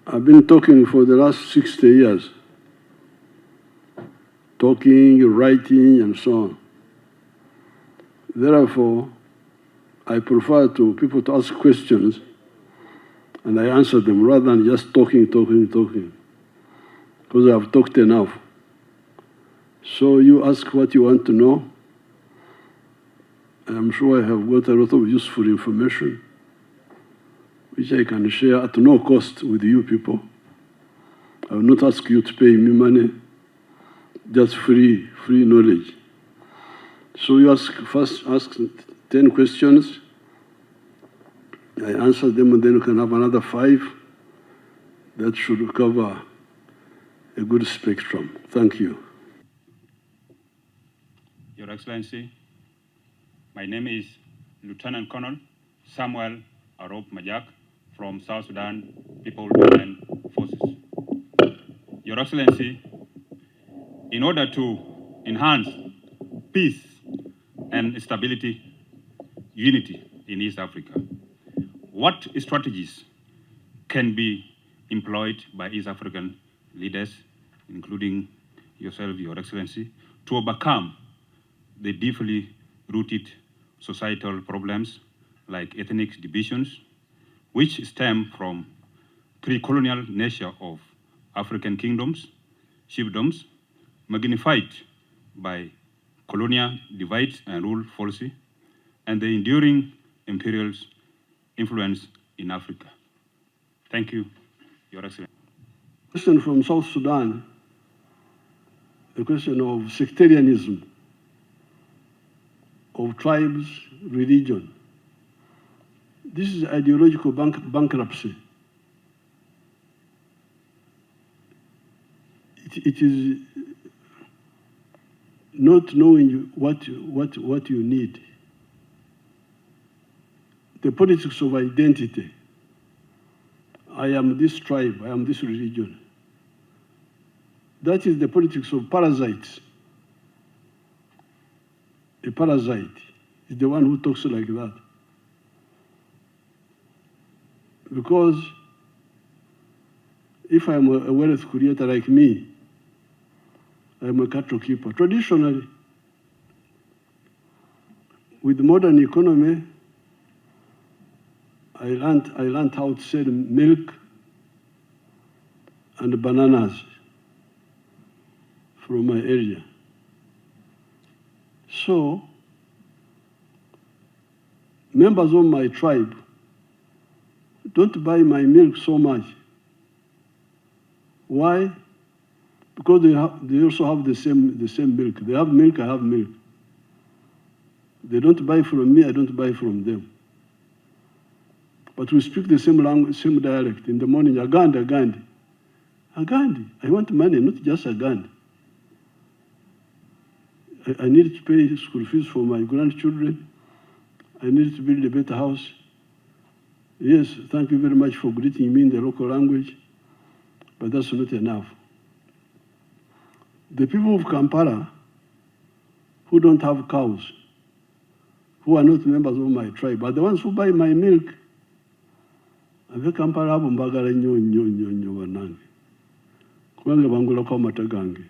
I've been talking for the last 60 years. Talking, writing, and so on. Therefore, I prefer to people to ask questions and I answer them rather than just talking. Because I've talked enough. So you ask what you want to know. I'm sure I have got a lot of useful information which I can share at no cost with you people. I will not ask you to pay me money, just free knowledge. So you first ask 10 questions, I answer them, and then you can have another 5. That should cover a good spectrum. Thank you. Your Excellency, my name is Lieutenant Colonel Samuel Arop Majak from South Sudan People Defense Forces. Your Excellency, in order to enhance peace and stability, unity in East Africa, what strategies can be employed by East African leaders, including yourself, Your Excellency, to overcome the deeply rooted societal problems like ethnic divisions, which stem from pre-colonial nature of African kingdoms, chiefdoms, magnified by colonial divide and rule policy, and the enduring imperial influence in Africa. Thank you, Your Excellency. Question from South Sudan, the question of sectarianism, of tribes, religion. This is ideological bankruptcy. It is not knowing what you need. The politics of identity. I am this tribe, I am this religion. That is the politics of parasites. A parasite is the one who talks like that. Because if I'm a wealth creator like me, I'm a cattle keeper. Traditionally, with modern economy, I learned how to sell milk and bananas from my area. So, members of my tribe don't buy my milk so much. Why? Because they also have the same milk. They have milk, I have milk. They don't buy from me, I don't buy from them. But we speak the same language, same dialect. In the morning, Agandi, Agandi. Agandi, I want money, not just Agandi. I need to pay school fees for my grandchildren. I need to build a better house. Yes, thank you very much for greeting me in the local language, but that's not enough. The people of Kampala who don't have cows, who are not members of my tribe, are the ones who buy my milk. Ave Kampala abo mbagala nnyo banange. Kubanga bangulako amata gange.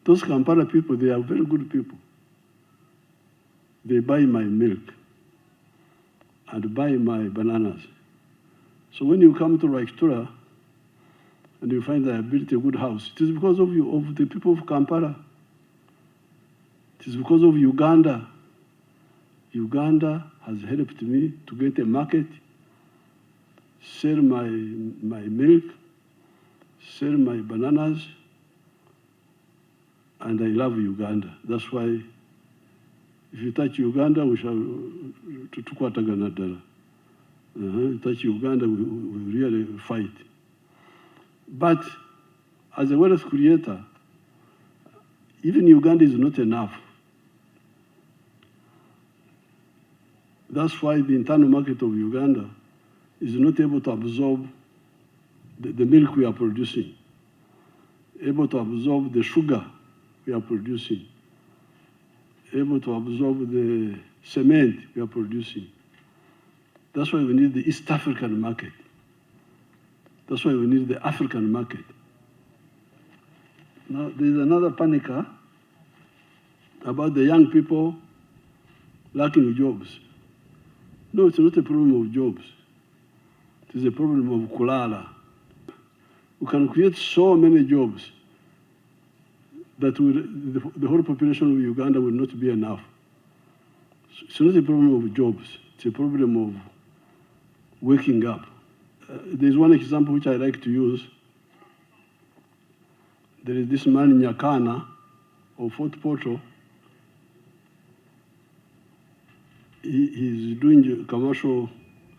Those Kampala people, they are very good people. They buy my milk and buy my bananas. So when you come to Raichtura and you find that I built a good house, it is because of you, of the people of Kampala. It is because of Uganda. Uganda has helped me to get a market, sell my milk, sell my bananas, and I love Uganda. That's why if you touch Uganda, we shall tukwatagana dala. Touch Uganda, we really fight. But as a wealth creator, even Uganda is not enough. That's why the internal market of Uganda is not able to absorb the milk we are producing, able to absorb the sugar we are producing, able to absorb the cement we are producing. That's why we need the East African market. That's why we need the African market. Now, there's another panicker about the young people lacking jobs. No, it's not a problem of jobs. It is a problem of kulala. We can create so many jobs that the whole population of Uganda will not be enough. It's not a problem of jobs. It's a problem of waking up. There's one example which I like to use. There is this man in Nyakana of Fort Portal. He's doing commercial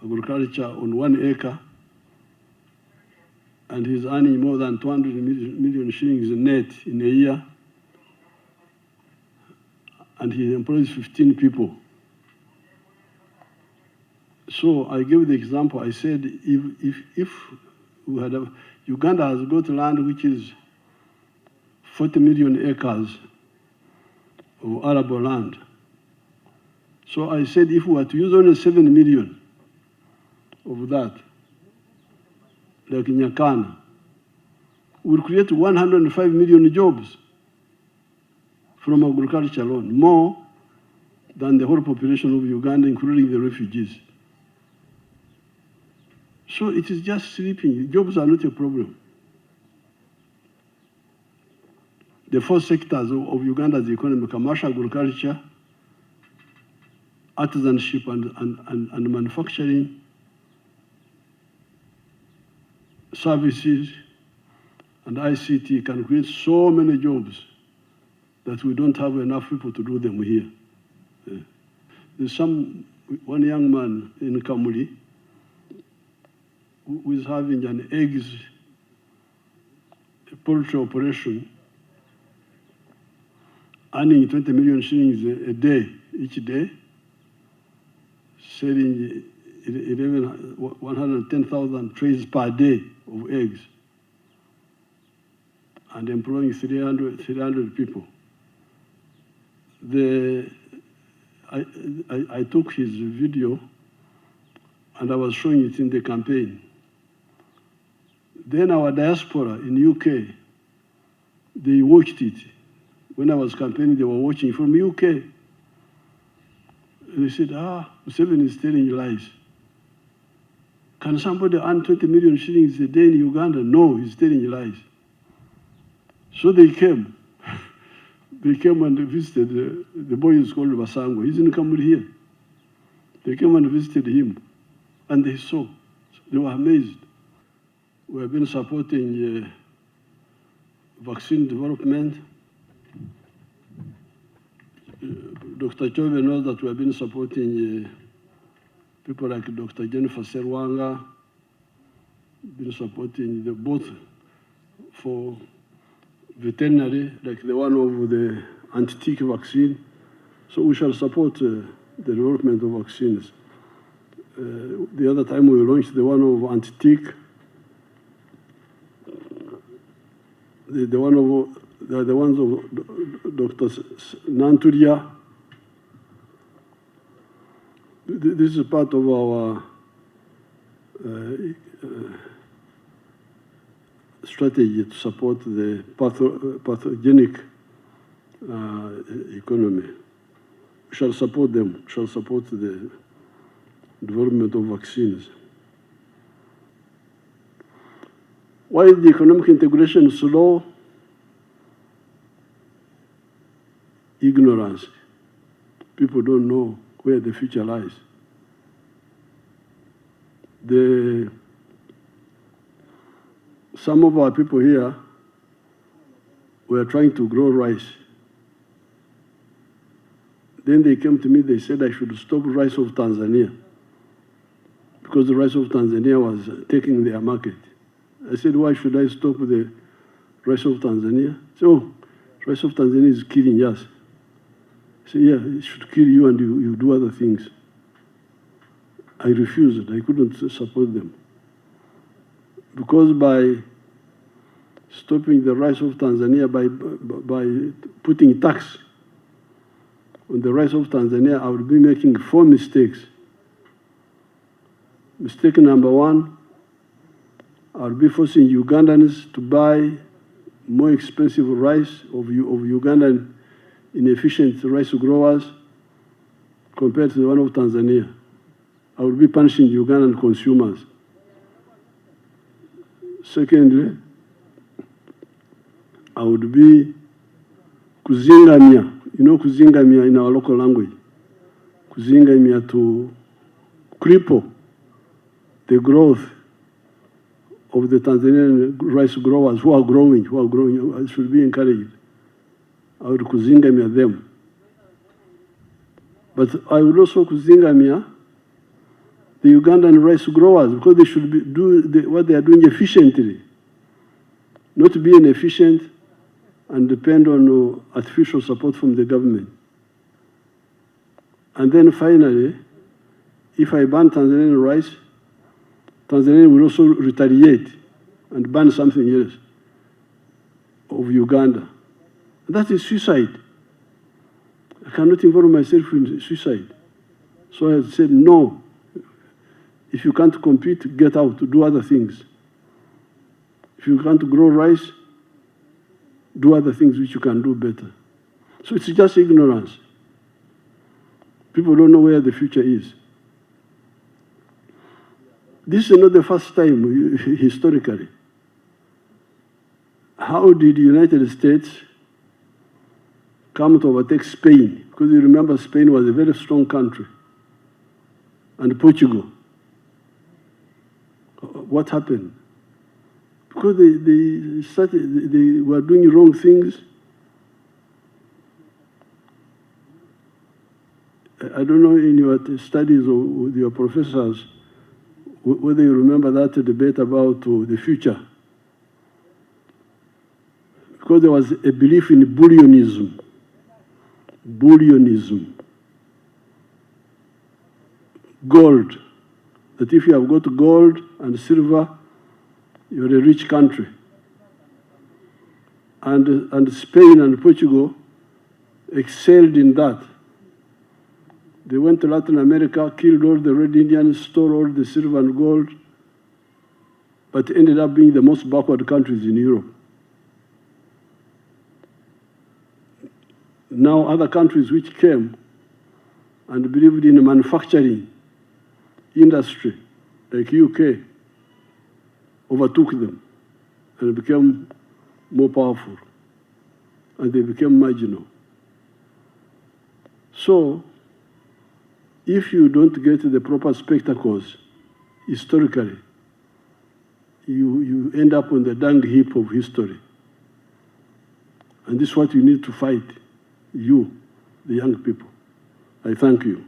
agriculture on 1 acre, and he's earning more than 200 million shillings net in a year, and he employs 15 people. So I gave the example. I said, if we had Uganda has got land which is 40 million acres of arable land. So I said, if we were to use only 7 million of that, like Nyakana, we'll create 105 million jobs from agriculture alone, more than the whole population of Uganda, including the refugees. So it is just sleeping. Jobs are not a problem. The 4 sectors of Uganda's economy: commercial agriculture, artisanship and manufacturing, services, and ICT can create so many jobs that we don't have enough people to do them here. There's one young man in Kamuli who is having an eggs poultry operation, earning 20 million shillings a day, each day, selling 110,000 trays per day of eggs, and employing 300 people. I took his video and I was showing it in the campaign. Then our diaspora in UK, they watched it. When I was campaigning, they were watching from UK. They said, Museveni is telling lies. Can somebody earn 20 million shillings a day in Uganda? No, he's telling lies. So they came. They came and visited, the boy is called Basango. He's in Kamuli here. They came and visited him, and they saw. They were amazed. We have been supporting vaccine development. Dr. Chove knows that we have been supporting people like Dr. Jennifer Serwanga, been supporting both for veterinary, like the one of the anti-tick vaccine. So we shall support the development of vaccines. The other time we launched the one of anti-tick, the ones of Dr. Nanturia. This is part of our strategy to support the pathogenic economy. We shall support them. We shall support the development of vaccines. Why is the economic integration slow? Ignorance. People don't know where the future lies. Some of our people here were trying to grow rice. Then they came to me, they said I should stop rice of Tanzania because the rice of Tanzania was taking their market. I said, why should I stop the rice of Tanzania? So, rice of Tanzania is killing us. I said, yeah, it should kill you and you do other things. I refused. I couldn't support them. Because by stopping the rice of Tanzania, by putting tax on the rice of Tanzania, I would be making 4 mistakes. Mistake number 1, I'll be forcing Ugandans to buy more expensive rice of Ugandan inefficient rice growers compared to the one of Tanzania. I will be punishing Ugandan consumers. Secondly, I would be kuzingamia. You know kuzingamia in our local language. Kuzingamia to cripple the growth of the Tanzanian rice growers who are growing, should be encouraged. I would kuzingamia them. But I would also kuzingamia the Ugandan rice growers because they should do what they are doing efficiently, not be inefficient and depend on artificial support from the government. And then finally, if I ban Tanzanian rice, Tanzania will also retaliate and ban something else of Uganda. That is suicide. I cannot involve myself in suicide. So I said, no. If you can't compete, get out, do other things. If you can't grow rice, do other things which you can do better. So it's just ignorance. People don't know where the future is. This is not the first time historically. How did the United States come to overtake Spain? Because you remember Spain was a very strong country. And Portugal. What happened? Because they were doing wrong things. I don't know in your studies or with your professors whether you remember that debate about the future. Because there was a belief in bullionism. Bullionism. Gold. That if you have got gold and silver, you're a rich country. And Spain and Portugal excelled in that. They went to Latin America, killed all the Red Indians, stole all the silver and gold, but ended up being the most backward countries in Europe. Now other countries which came and believed in manufacturing industry, like UK, overtook them and became more powerful, and they became marginal. So, if you don't get the proper spectacles, historically, you end up on the dung heap of history. And this is what you need to fight, you, the young people. I thank you.